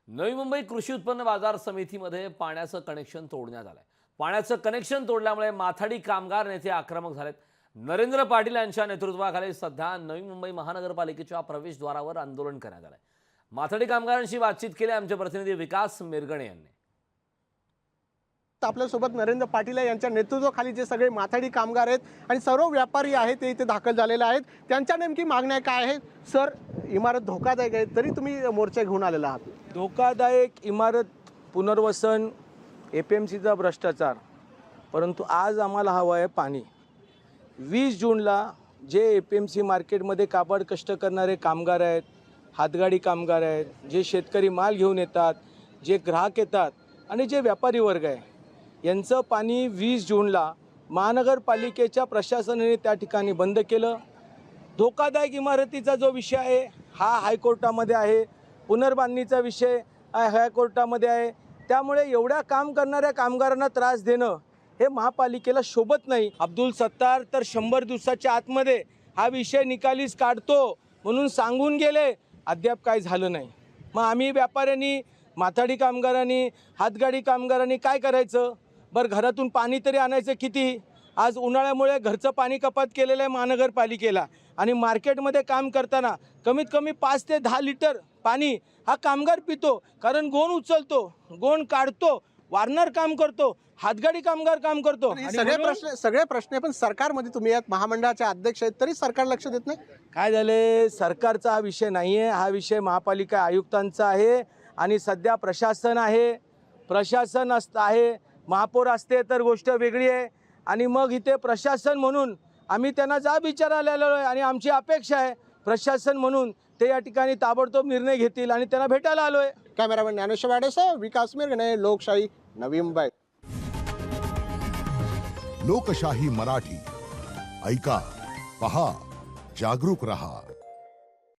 नवी मुंबई कृषी उत्पन्न बाजार समितीमध्ये पाण्याचं कनेक्शन तोडण्यात आलंय। पाण्याचं कनेक्शन तोडल्यामुळे माथाडी कामगार नेते आक्रमक झालेत। नरेंद्र पाटील यांच्या नेतृत्वाखाली सध्या नवी मुंबई महानगरपालिकेच्या प्रवेशद्वारावर आंदोलन करण्यात आलंय। माथाडी कामगारांशी बातचीत केली आमचे प्रतिनिधी विकास मिरगणे यांनी। आपल्यासोबत नरेंद्र पाटील यांच्या नेतृत्वाखाली जे सगळे माथाडी कामगार आहेत आणि सर्व व्यापारी आहेत ते इथे दाखल झालेले आहेत। त्यांच्या नेमकी मागण्या काय आहेत? सर, इमारत धोकादायक आहे तरी तुम्ही मोर्चा घेऊन आलेला आहात। धोकादायक इमारत, पुनर्वसन, एपीएमसीचा भ्रष्टाचार, परंतु आज आम्हाला हवं आहे पाणी। 20 जूनला जे एपीएमसी मार्केटमध्ये काबाड कष्ट करणारे कामगार आहेत, हातगाडी कामगार आहेत, जे शेतकरी माल घेऊन येतात, जे ग्राहक येतात आणि जे व्यापारी वर्ग आहे, यांचं पाणी 20 जूनला महानगरपालिकेच्या प्रशासनाने त्या ठिकाणी बंद केलं। धोकादायक इमारतीचा जो विषय आहे हा हायकोर्टामध्ये आहे, पुनर्बांधणीचा विषय हायकोर्टामध्ये आहे। त्यामुळे एवढ्या काम करणाऱ्या कामगारांना त्रास देणं हे महापालिकेला शोभत नाही। अब्दुल सत्तार तर 100 दिवसाच्या आतमध्ये हा विषय निकालीच काढतो म्हणून सांगून गेले, अद्याप काय झालं नाही। मग आम्ही व्यापाऱ्यांनी, माथाडी कामगारांनी, हातगाडी कामगारांनी काय करायचं? बरं, घरातून पाणी तरी आणायचं किती? आज उन्हाळ्यामुळे घरचं पाणी कपात केलेलं आहे महानगरपालिकेला आणि मार्केटमध्ये काम करताना कमीत कमी 5 ते 10 लिटर पाणी हा कामगार पितो, कारण गोण उचलतो, गोण काढतो, वारणार काम करतो, हातगाडी कामगार काम करतो। सगळे प्रश्न पण सरकारमध्ये तुम्ही यात महामंडळाचे अध्यक्ष आहेत तरी सरकार लक्ष देत नाही। काय झाले? सरकारचा हा विषय नाही आहे, हा विषय महापालिका आयुक्तांचा आहे आणि सध्या प्रशासन आहे, प्रशासन आहे, महापौर असते तर गोष्ट वेगळी आहे। आणि मग इथे प्रशासन म्हणून आम्ही त्यांना जाब विचारायला आलेलो आहे आणि आमची अपेक्षा आहे प्रशासन म्हणून ते या ठिकाणी ताबडतोब निर्णय घेतील आणि त्यांना भेटायला आलो आहे। कॅमेरामॅन ज्ञानेश्वर वाडेसह विकास मिरगणे, लोकशाही, नवी मुंबई। लोकशाही मराठी ऐका, पहा, जागरूक रहा।